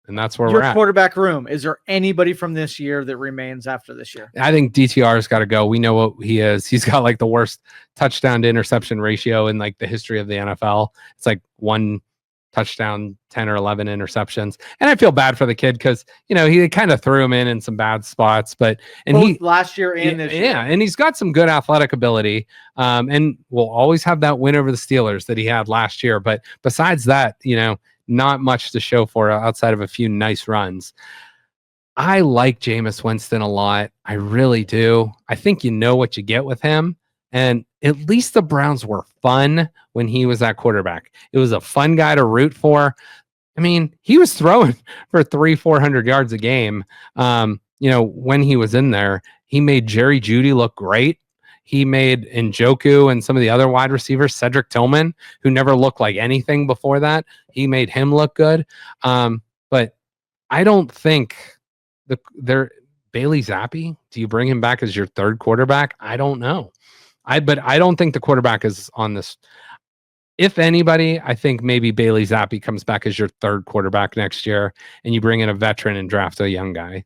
And that's where your we're at. quarterback room. Is there anybody from this year that remains after this year? I think DTR's got to go. We know what he is. He's got like the worst touchdown to interception ratio in like the history of the NFL. It's like 1 touchdown, 10 or 11 interceptions. And I feel bad for the kid because, you know, he kind of threw him in some bad spots, but Both last year and this year. Yeah, and he's got some good athletic ability. And we'll always have that win over the Steelers that he had last year. But besides that, you know, not much to show for outside of a few nice runs. I like Jameis Winston a lot. I really do. I think you know what you get with him. And at least the Browns were fun when he was at quarterback. It was a fun guy to root for. I mean, he was throwing for 300-400 yards a game. You know, when he was in there, he made Jerry Jeudy look great. He made Njoku and some of the other wide receivers, Cedric Tillman, who never looked like anything before that. He made him look good. But I don't think Bailey Zappi, do you bring him back as your third quarterback? I don't know. But I don't think the quarterback is on this. If anybody, I think maybe Bailey Zappi comes back as your third quarterback next year, and you bring in a veteran and draft a young guy.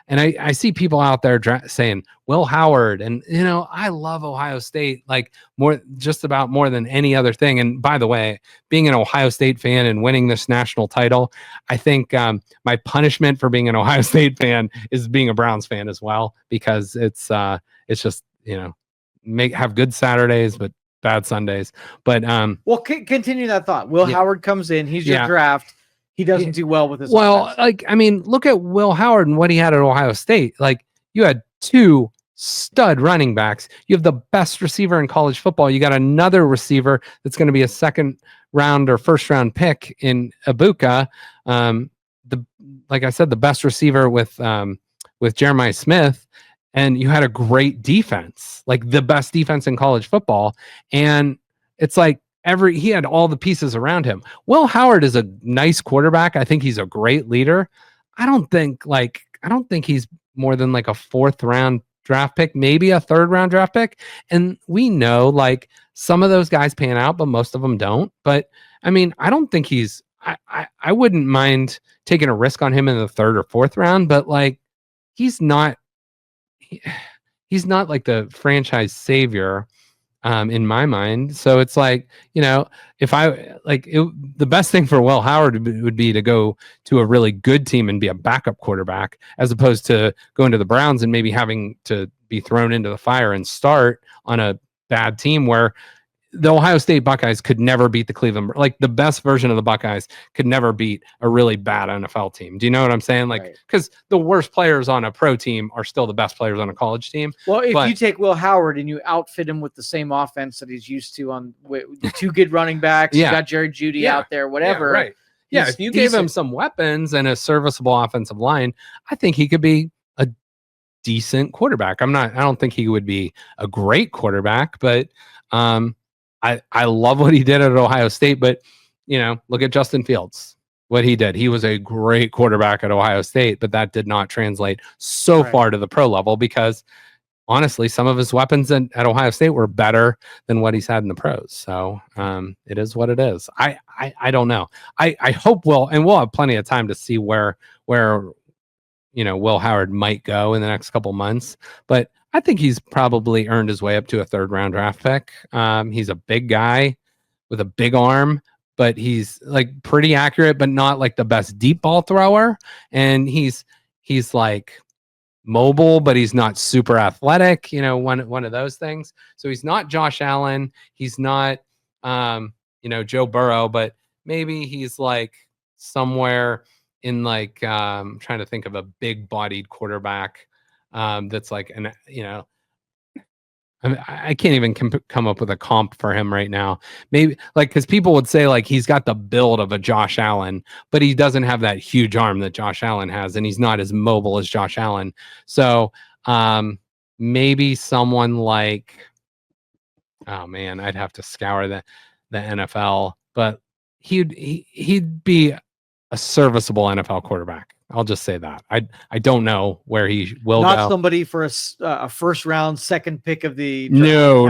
And I see people out there saying Will Howard, and you know, I love Ohio State like just about more than any other thing. And by the way, being an Ohio State fan and winning this national title, I think my punishment for being an Ohio State fan is being a Browns fan as well, because it's just, you know, have good Saturdays but bad Sundays. But well, continue that thought. Will Howard comes in, he's your draft. He doesn't do well with his offense. Like, I mean, look at Will Howard and what he had at Ohio State. Like, you had 2 stud running backs. You have the best receiver in college football. You got another receiver that's going to be a second round or first round pick in Ibuka. Like I said, the best receiver with Jeremiah Smith. And you had a great defense, like the best defense in college football. And it's like, he had all the pieces around him. Will Howard is a nice quarterback. I think he's a great leader. I don't think he's more than like a 4th round draft pick, maybe a 3rd round draft pick. And we know like some of those guys pan out, but most of them don't. But I mean, I don't think I wouldn't mind taking a risk on him in the 3rd or 4th round, but like he's not like the franchise savior. In my mind. So it's like, you know, if the best thing for Will Howard would be to go to a really good team and be a backup quarterback, as opposed to going to the Browns and maybe having to be thrown into the fire and start on a bad team where the Ohio State Buckeyes could never beat the Cleveland. Like the best version of the Buckeyes could never beat a really bad NFL team. Do you know what I'm saying? Like, because the worst players on a pro team are still the best players on a college team. Well, if you take Will Howard and you outfit him with the same offense that he's used to on 2 good running backs, you got Jerry Jeudy out there, whatever. Yeah, right. Yeah, if you gave him some weapons and a serviceable offensive line, I think he could be a decent quarterback. I don't think he would be a great quarterback, but I love what he did at Ohio State, but you know, look at Justin Fields, what he did. He was a great quarterback at Ohio State, but that did not translate so far to the pro level because honestly, some of his weapons at Ohio State were better than what he's had in the pros. So it is what it is. I don't know. I hope we'll have plenty of time to see where you know, Will Howard might go in the next couple months, but I think he's probably earned his way up to a 3rd round draft pick. He's a big guy with a big arm, but he's like pretty accurate, but not like the best deep ball thrower. And he's like mobile, but he's not super athletic, you know, one of those things. So he's not Josh Allen. He's not, you know, Joe Burrow, but maybe he's like somewhere in like, trying to think of a big bodied quarterback. That's like, you know, I can't even come up with a comp for him right now. Maybe like, because people would say like he's got the build of a Josh Allen, but he doesn't have that huge arm that Josh Allen has, and he's not as mobile as Josh Allen. So maybe someone like, oh man, I'd have to scour the NFL, but he'd be a serviceable NFL quarterback. I'll just say that. I don't know where he will Not go. somebody for a first round, second pick of the draft. No.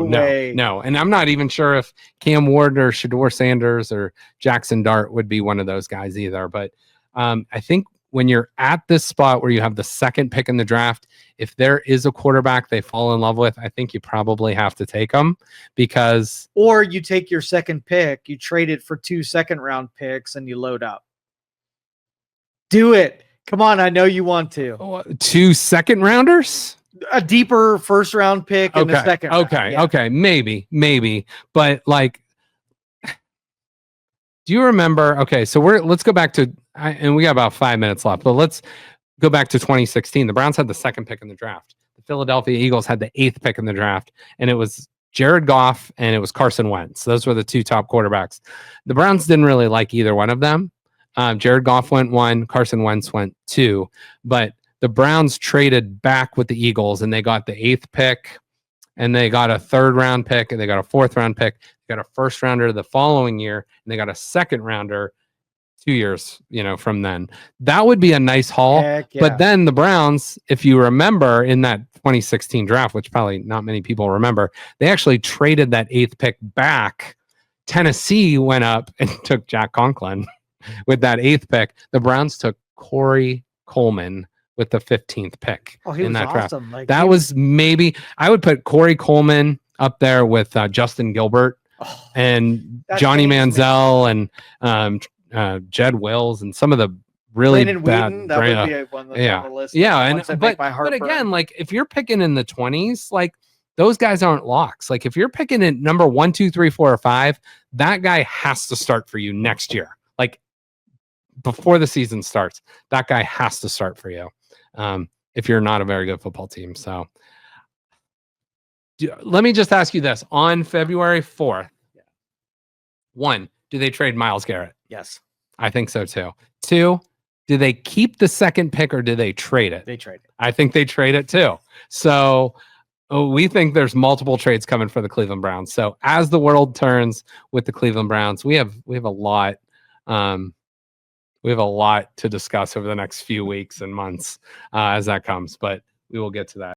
Way. No. And I'm not even sure if Cam Ward or Shedeur Sanders or Jackson Dart would be one of those guys either. But I think when you're at this spot where you have the second pick in the draft, if there is a quarterback they fall in love with, I think you probably have to take them because. Or you take your second pick, you trade it for 2 second-round picks, and you load up. Do it. Come on, I know you want to. 2 second rounders? A deeper first round pick in the second round. Okay. Maybe. But like, do you remember? Okay, so let's go back to, and we got about 5 minutes left, but let's go back to 2016. The Browns had the second pick in the draft. The Philadelphia Eagles had the 8th pick in the draft, and it was Jared Goff and it was Carson Wentz. Those were the 2 top quarterbacks. The Browns didn't really like either one of them. Jared Goff went 1, Carson Wentz went 2, but the Browns traded back with the Eagles and they got the 8th pick and they got a 3rd round pick and they got a 4th round pick. They got a 1st rounder the following year and they got a 2nd rounder 2 years, from then. That would be a nice haul. Heck yeah. But then the Browns, if you remember in that 2016 draft, which probably not many people remember, they actually traded that 8th pick back. Tennessee went up and took Jack Conklin. With that 8th pick, the Browns took Corey Coleman with the 15th pick in that draft. That was maybe, I would put Corey Coleman up there with Justin Gilbert and Johnny Manziel and Jed Wills and some of the really Brandon bad. Whedon, that would be one that's on the list. Yeah, but again, like if you're picking in the 20s, like those guys aren't locks. Like if you're picking at number 1, 2, 3, 4, or 5, that guy has to start for you next year. Like before the season starts, that guy has to start for you if you're not a very good football team. So let me just ask you this. On February 4th, 1, do they trade Myles Garrett? Yes. I think so too. 2, do they keep the second pick or do they trade it? They trade it. I think they trade it too. So we think there's multiple trades coming for the Cleveland Browns. So as the world turns with the Cleveland Browns, we have a lot. We have a lot to discuss over the next few weeks and months as that comes, but we will get to that.